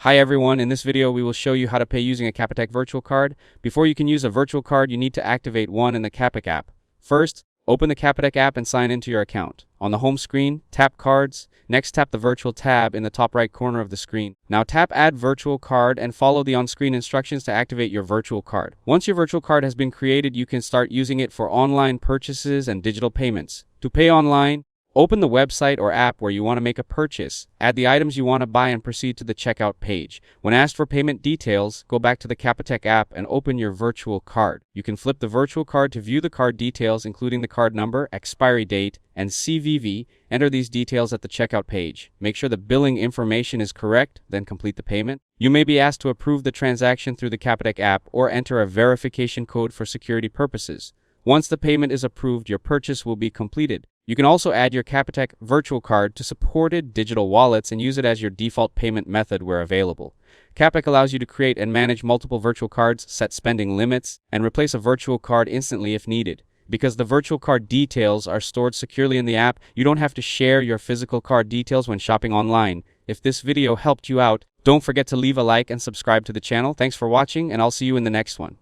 Hi everyone, in this video we will show you how to pay using a Capitec virtual card. Before you can use a virtual card, you need to activate one in the Capitec app. First, open the Capitec app and sign into your account. On the home screen, tap Cards. Next, tap the Virtual tab in the top right corner of the screen. Now tap Add Virtual Card and follow the on-screen instructions to activate your virtual card. Once your virtual card has been created, you can start using it for online purchases and digital payments. To pay online, open the website or app where you want to make a purchase, add the items you want to buy and proceed to the checkout page. When asked for payment details, go back to the Capitec app and open your virtual card. You can flip the virtual card to view the card details, including the card number, expiry date, and CVV. Enter these details at the checkout page. Make sure the billing information is correct, then complete the payment. You may be asked to approve the transaction through the Capitec app or enter a verification code for security purposes. Once the payment is approved, your purchase will be completed. You can also add your Capitec virtual card to supported digital wallets and use it as your default payment method where available. Capitec allows you to create and manage multiple virtual cards, set spending limits, and replace a virtual card instantly if needed. Because the virtual card details are stored securely in the app, you don't have to share your physical card details when shopping online. If this video helped you out, don't forget to leave a like and subscribe to the channel. Thanks for watching, and I'll see you in the next one.